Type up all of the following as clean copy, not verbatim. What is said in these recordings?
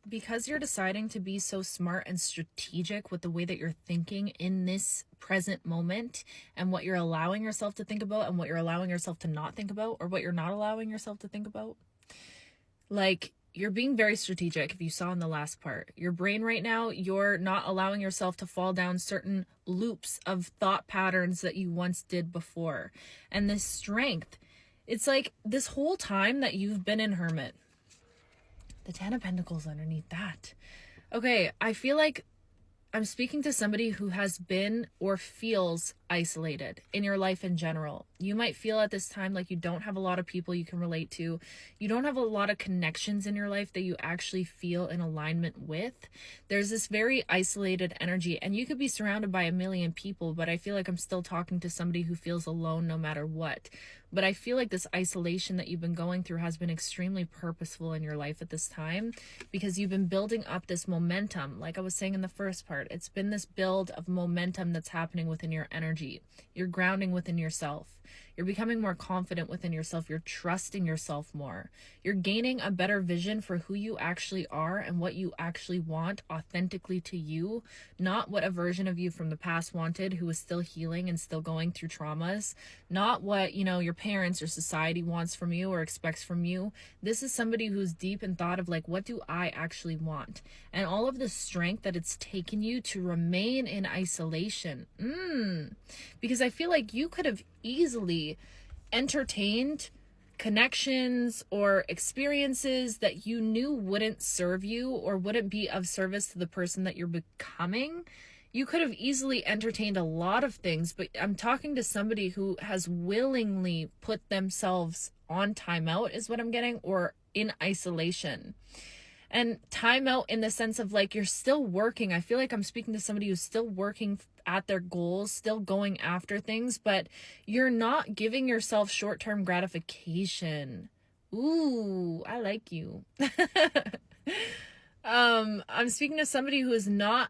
because you're deciding to be so smart and strategic with the way that you're thinking in this present moment, and what you're allowing yourself to think about and what you're allowing yourself to not think about, or what you're not allowing yourself to think about. Like, you're being very strategic. If you saw in the last part, your brain right now, you're not allowing yourself to fall down certain loops of thought patterns that you once did before. And this strength, it's like this whole time that you've been in hermit, the 10 of Pentacles underneath that. Okay, I feel like I'm speaking to somebody who has been or feels isolated in your life in general. You might feel at this time like you don't have a lot of people you can relate to. You don't have a lot of connections in your life that you actually feel in alignment with. There's this very isolated energy, and you could be surrounded by a million people, but I feel like I'm still talking to somebody who feels alone no matter what. But I feel like this isolation that you've been going through has been extremely purposeful in your life at this time, because you've been building up this momentum. Like I was saying in the first part, it's been this build of momentum that's happening within your energy. You're grounding within yourself. You're becoming more confident within yourself. You're trusting yourself more. You're gaining a better vision for who you actually are and what you actually want authentically to you, not what a version of you from the past wanted who is still healing and still going through traumas, not what, your parents or society wants from you or expects from you. This is somebody who's deep in thought of like, what do I actually want? And all of the strength that it's taken you to remain in isolation. Because I feel like you could have easily entertained connections or experiences that you knew wouldn't serve you or wouldn't be of service to the person that you're becoming. You could have easily entertained a lot of things, but I'm talking to somebody who has willingly put themselves on timeout, is what I'm getting, or in isolation. And timeout in the sense of like, you're still working. I feel like I'm speaking to somebody who's still working at their goals, still going after things, but you're not giving yourself short-term gratification. Ooh, I like you. I'm speaking to somebody who is not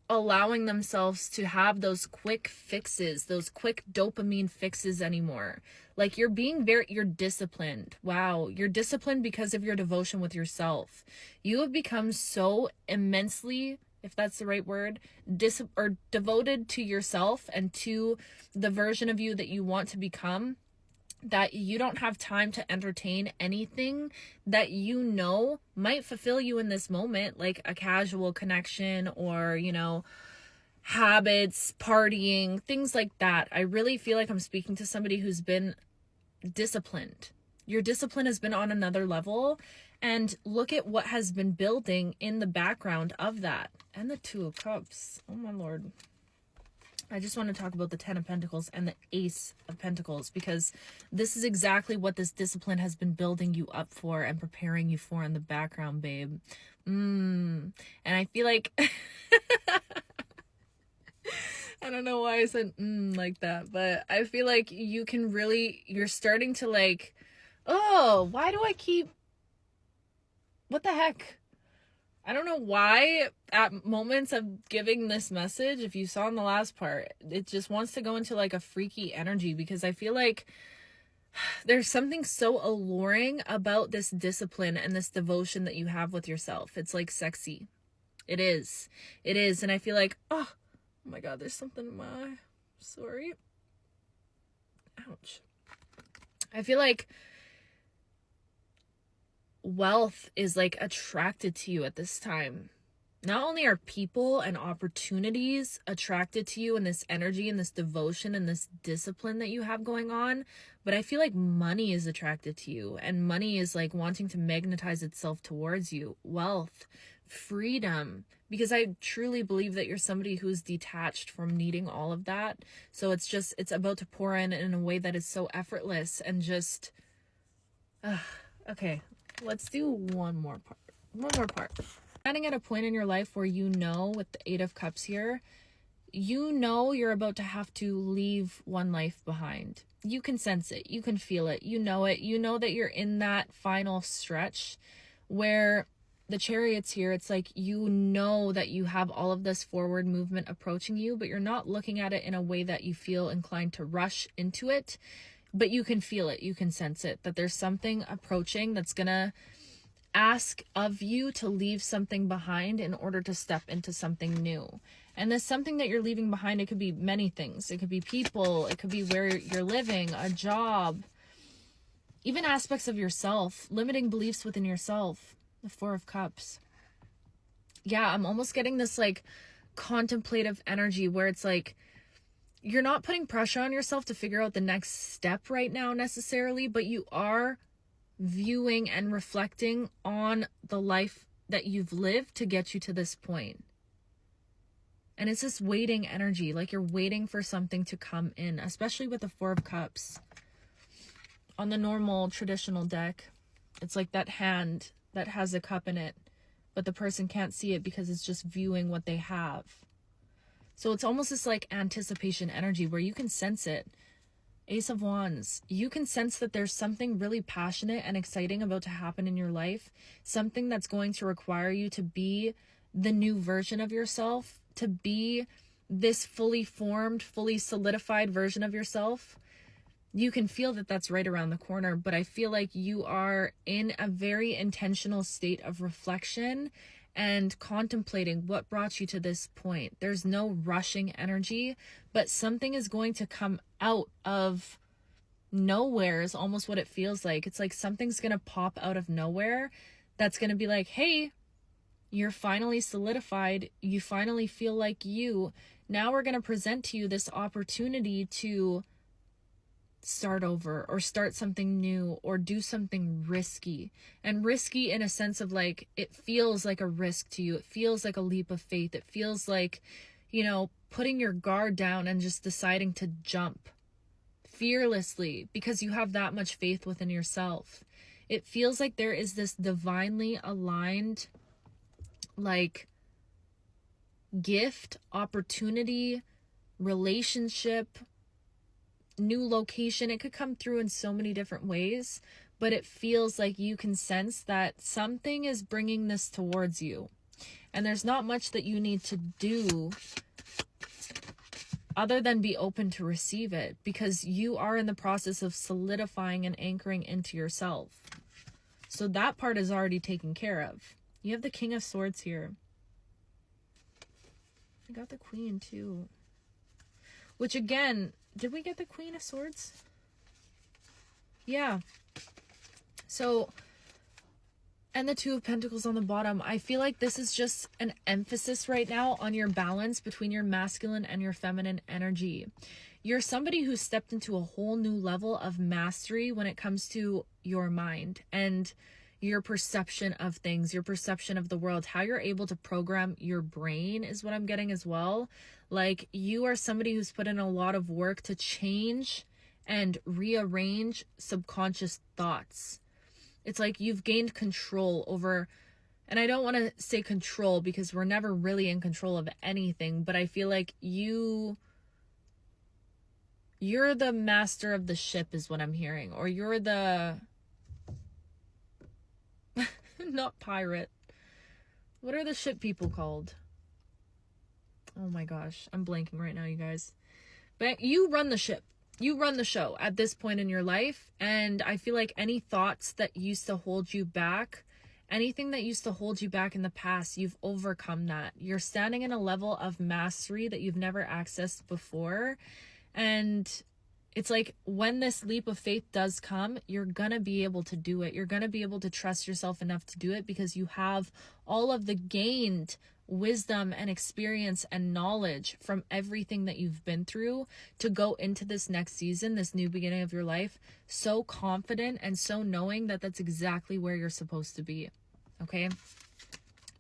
allowing themselves to have those quick fixes, those quick dopamine fixes anymore. Like you're disciplined. Wow. You're disciplined because of your devotion with yourself. You have become so immensely, if that's the right word, devoted to yourself and to the version of you that you want to become, that you don't have time to entertain anything that might fulfill you in this moment, like a casual connection or, habits, partying, things like that. I really feel like I'm speaking to somebody who's been disciplined. Your discipline has been on another level, and look at what has been building in the background of that. And the Two of Cups. Oh my Lord. I just want to talk about the 10 of Pentacles and the Ace of Pentacles, because this is exactly what this discipline has been building you up for and preparing you for in the background, babe. And I feel like I don't know why I said like that, but I feel like you're starting to like, oh, why do I keep, what the heck? I don't know why at moments of giving this message, if you saw in the last part, it just wants to go into like a freaky energy, because I feel like there's something so alluring about this discipline and this devotion that you have with yourself. It's like sexy. It is. And I feel like, oh my God, there's something in my eye. Sorry. Ouch. I feel like wealth is like attracted to you at this time. Not only are people and opportunities attracted to you in this energy and this devotion and this discipline that you have going on, but I feel like money is attracted to you, and money is like wanting to magnetize itself towards you. Wealth, freedom, because I truly believe that you're somebody who's detached from needing all of that. So it's about to pour in a way that is so effortless and just, okay. Let's do one more part. Standing at a point in your life where with the 8 of Cups here, you're about to have to leave one life behind. You can sense it. You can feel it. You know it. You know that you're in that final stretch where the Chariot's here. It's like, that you have all of this forward movement approaching you, but you're not looking at it in a way that you feel inclined to rush into it. But you can feel it, you can sense it, that there's something approaching that's gonna ask of you to leave something behind in order to step into something new. And this something that you're leaving behind, it could be many things. It could be people, it could be where you're living, a job, even aspects of yourself, limiting beliefs within yourself. The Four of Cups. Yeah, I'm almost getting this like contemplative energy where it's like you're not putting pressure on yourself to figure out the next step right now necessarily, but you are viewing and reflecting on the life that you've lived to get you to this point. And it's this waiting energy, like you're waiting for something to come in, especially with the Four of Cups. On the normal traditional deck, it's like that hand that has a cup in it, but the person can't see it because it's just viewing what they have. So it's almost this like anticipation energy where you can sense it. Ace of Wands, you can sense that there's something really passionate and exciting about to happen in your life, something that's going to require you to be the new version of yourself, to be this fully formed, fully solidified version of yourself. You can feel that that's right around the corner, but I feel like you are in a very intentional state of reflection and contemplating what brought you to this point. There's no rushing energy, but something is going to come out of nowhere is almost what it feels like. It's like something's going to pop out of nowhere that's going to be like, hey, you're finally solidified. You finally feel like you. Now we're going to present to you this opportunity to start over or start something new or do something risky. And risky in a sense of like, it feels like a risk to you. It feels like a leap of faith. It feels like, you know, putting your guard down and just deciding to jump fearlessly because you have that much faith within yourself. It feels like there is this divinely aligned like gift, opportunity, relationship, new location. It could come through in so many different ways, but it feels like you can sense that something is bringing this towards you. And there's not much that you need to do other than be open to receive it, because you are in the process of solidifying and anchoring into yourself. So that part is already taken care of. You have the King of Swords here. I got the Queen too. Which again, did we get the Queen of Swords? Yeah. So, and the Two of Pentacles on the bottom. I feel like this is just an emphasis right now on your balance between your masculine and your feminine energy. You're somebody who stepped into a whole new level of mastery when it comes to your mind and your perception of things, your perception of the world, how you're able to program your brain is what I'm getting as well. Like you are somebody who's put in a lot of work to change and rearrange subconscious thoughts. It's like you've gained control over, and I don't want to say control because we're never really in control of anything, but I feel like you're the master of the ship is what I'm hearing, or you're the not pirate. What are the ship people called? Oh my gosh, I'm blanking right now, you guys. But you run the ship. You run the show at this point in your life. And I feel like any thoughts that used to hold you back, anything that used to hold you back in the past, you've overcome that. You're standing in a level of mastery that you've never accessed before. And it's like when this leap of faith does come, you're going to be able to do it. You're going to be able to trust yourself enough to do it because you have all of the gained wisdom and experience and knowledge from everything that you've been through to go into this next season, this new beginning of your life, so confident and so knowing that that's exactly where you're supposed to be. Okay?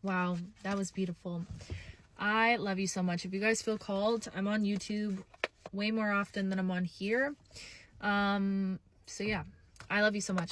Wow, that was beautiful. I love you so much. If you guys feel called, I'm on YouTube way more often than I'm on here. So yeah, I love you so much.